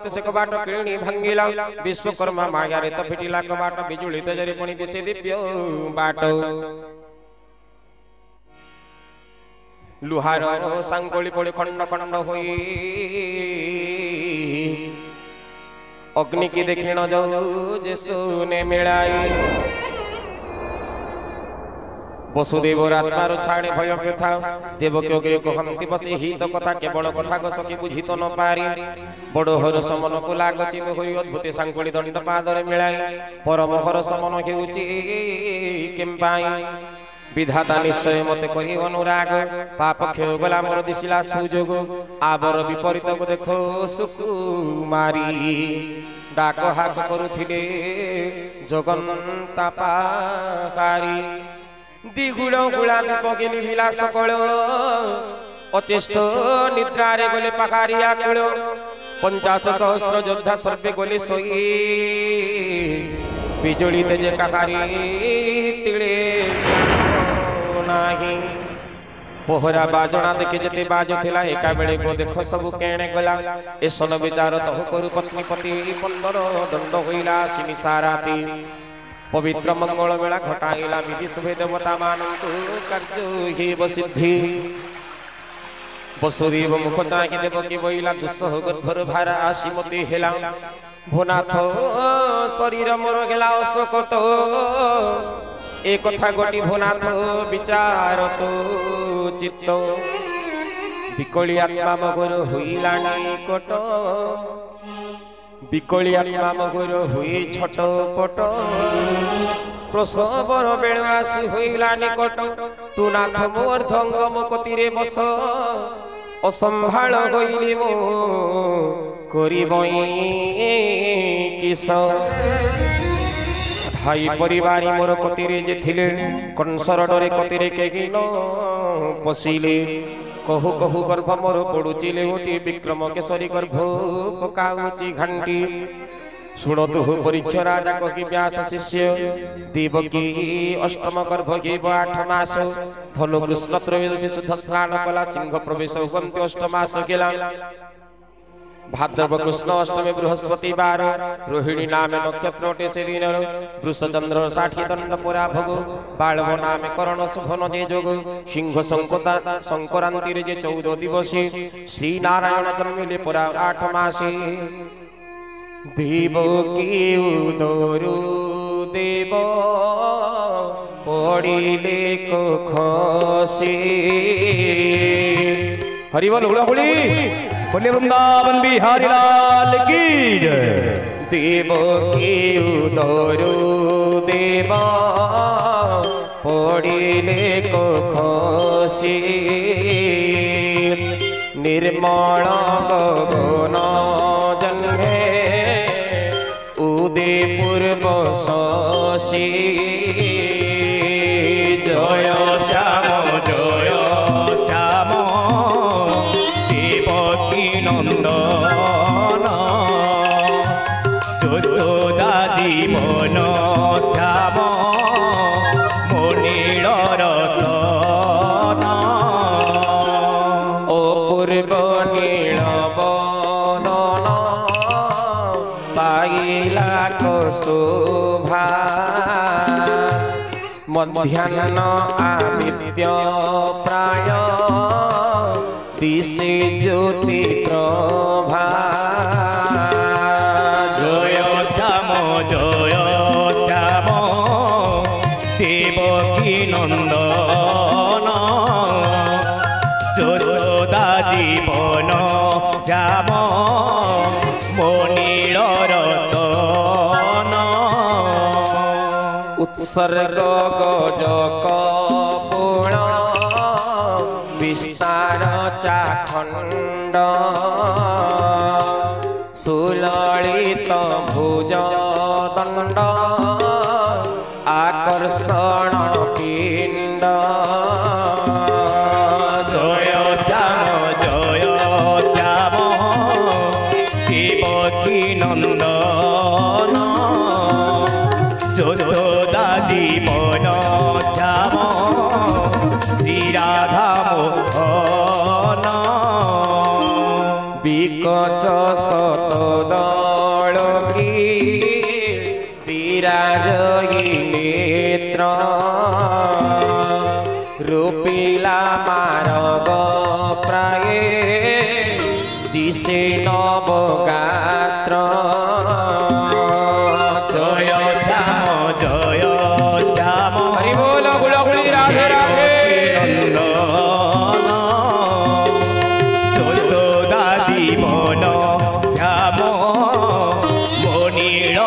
बहुत से कबाट किणी भांगिला विश्वकर्मा माया रे त फिटिला कबाट बिजुली तेजरे पुणी दिसे दिव्य बाट लुहार सांगोली पड़े खंड खंड होई अग्नि की देखी न जाऊ जे सुने मिलाई वसुदेव आत्मार छाड़े भय व्यथा देवकी कहती बसे हित कथा केवल कथा को सखी बुझी तो न पारी बड़ हर समन को लागची होई अद्भुत सांकुली दंड पादरे मिलाई परम हर समन हेउची केम्पाई विधाता निश्चय मते करी अनुराग पाप क्षय गला मोर दिसिला सुजोग आबर विपरीत को देखो सुकुमारी डाक हाक करुथिले जगन्ता पाहारी दिगुड़ गुला दीपके निभिला सकल अचेष्ट निद्रारे गले पाहारी आकुल 50 सहस्र योद्धा सर्वे गले सोई बिजुली तेजे काहारी तिले नाही पोहरा बाजना देखे जते बाजो थिला एका बेले को देखो सब केणे गला ए सन विचार तह करू पत्नी पति 15 दंड होइला सिनी साराती पवित्र मंगल बेला घटाइला विधि शुभे देवता मानंतु कार्य हेव सिद्धि वसुदेव मुख चाहि देवकी बोइला दुस्सह गर्भर भार आसी मते हेला भुनाथ शरीर मोर गेला अशोकत ए कथा गोटी भुनाथ विचार तो चित्त विकली आत्मा मगर होइलानी कोट विकली आत्मा मगर हुई छटपट प्रसवर बेल आसी होइला निकट तू नाथ मोर धंगम कतिरे बस असंभाळ होइली मो करिबई किस भाई परिवारी मोर कतिरे जे थिले कंसर डरे कतिरे केही न पसिले कहू कहू गर्भ मोर पड़ुची लेउटी विक्रम केशरी गर्भ पकाउची घंटी शुणतु परीक्षा राजा कही व्यास शिष्य देवकी अष्टम गर्भ हेब 8 मास धनु कृष्ण त्रयोदशी शुद्ध स्नान कला सिंह प्रवेश हुंती 8 मास गेला भाद्रव कृष्ण अष्टमी बृहस्पति बार रोहिणी नाम नक्षत्र से दिन वृषचंद्र 60 दंड पुरा भोग बालव नाम करण शुभन जे जोग सिंह संक्रांति जे 14 दिवसी श्री नारायण जन्मिले पुरा 8 मासी देव की उदरु देव पड़िले को खसी हरिवल हुड़ाहुड़ी बोले वृंदावन बिहारी लाल की जय देव की उदरु देव पड़िले को खसी निर्मल गगन जन्मे उदयपुर बसी जय श्याम जय श्याम देवकी नंदन यशोदा जीवन श्याम मुनीर रतन अपूर्व नीलबदन पाइला को शोभा मध्याह्न आदित्य प्राय दिशे ज्योति प्रभा जय श्याम देवकी नंदन यशोदा जीवन श्याम मुनीर रतन उत्सर्ग गजक पूर्ण विस्तार चाखंड सुललित भुज दंड आकर्षण पिंड जय श्याम देवकी नंदन यशोदा जीवन श्याम श्री राधा मोहन विकच सतद जयी नेत्र रूपिला मारग प्राय दिशे नव गात्र जय श्याम हरि बोल गुलगुली राधे राधे यशोदा जीवन श्याम मोनीर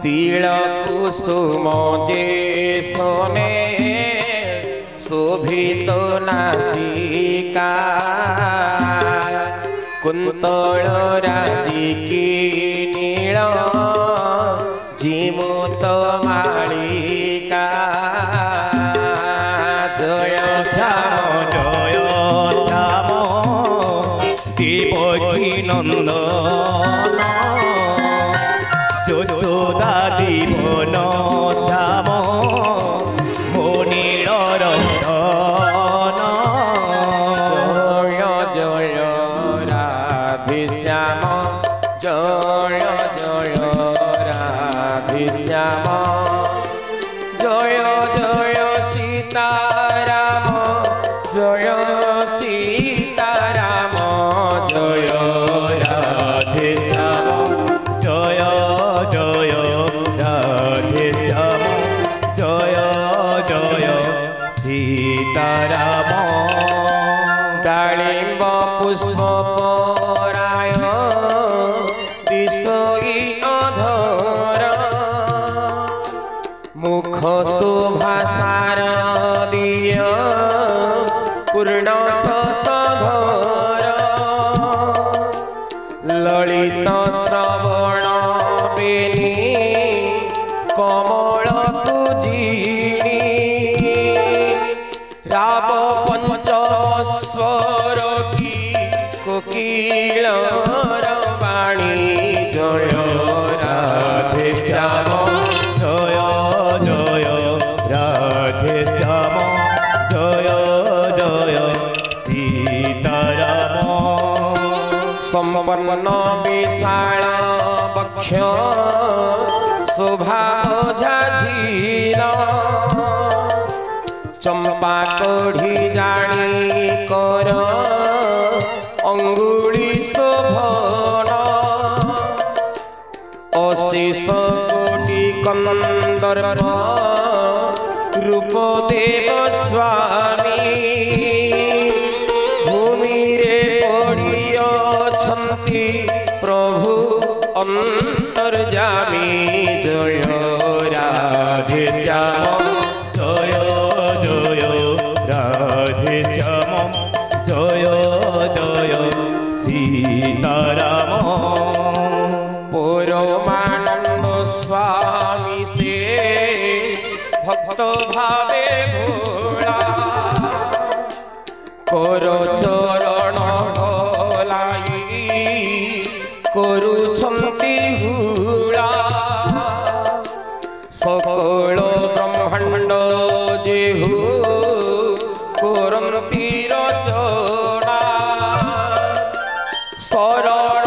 तिल कुसुम जे सोने शोभित नासिका कुंतल राजी की नील जीमुत मालिका जय श्याम देवकी नंदन यशोदा जीवन श्याम मोनीर जय राधे श्याम जय जय राधे श्याम जय जय सीताराम जय सीताराम जय राधे श्याम जय जय राधे श्याम जय जय सीताराम डालिम्ब पुष्प पराय दिशई अधर मुख शोभा शारदीय पूर्ण सधर ललित श्रवण बेनी कमल तुजिणी राव पंचस्वर की कोकिल वाणी जय राधे श्याम जय जय राधे श्याम जय जय सीताराम संपन्न विशाल वक्ष शोभा झाझील चंपा कोढ़ी जानी कर अंगुली शोभन अशेष कोटि कंदर्प रूप देव स्वामी भूमि रे पड़ियछन्ति प्रभु अंतर्जामी जय राधे श्याम जय जय राधे श्याम जय जय सीताराम परमानंद स्वामी से भक्त भावे भोला करो चरण ढलाई करुछन्ति हुला सकल ब्रह्मांड जेहु करन्ति रचना शरण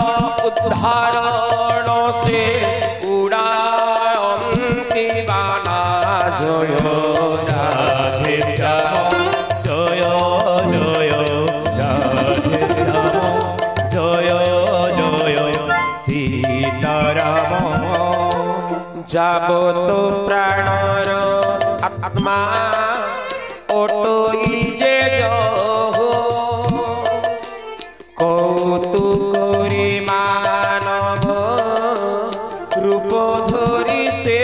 उद्धारण से उड़ायन्ति बाणा जय राधे श्याम जय जय राधे श्याम जय जय सीताराम जाबत प्राणर आत्मा ओटोई जे जहो कौतुक रे मानव रूप धरि से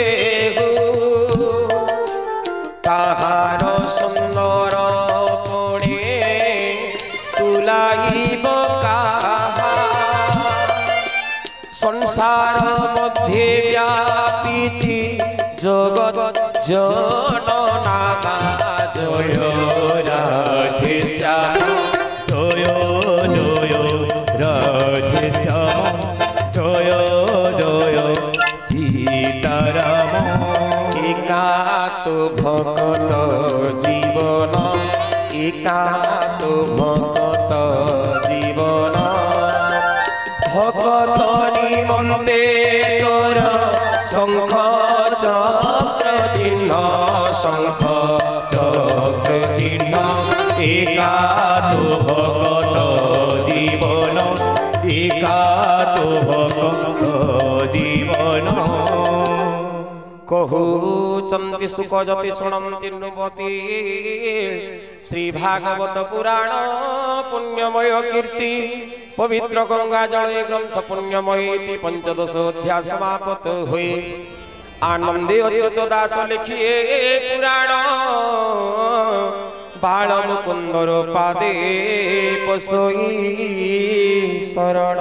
ताहार सुंदर पड़े तुलाइब काहा संसार मध्य व्यापीची जगत जननामा जय राधे श्याम जय जय राधे श्याम जय जय सीताराम एका तो भक्त जीवन एका तो भक्त जीवन भक्त निमंत्रण अन्ते तोर शंख चक्र चिन्ह शंख चक्र चिन्ह एका तो भगत जीवन एका तो भगत जीवन कहूचंती सुखजति शुणंती नृपति श्री भागवत पुराण पुण्यमय कीर्ति पवित्र गंगा जल ग्रंथ पुण्यमयी पंचदश अध्याय समाप्त हुए आनंदे अच्युत दास लिखिए पुराण बाल मुकुंदर पादे पसोई शरण।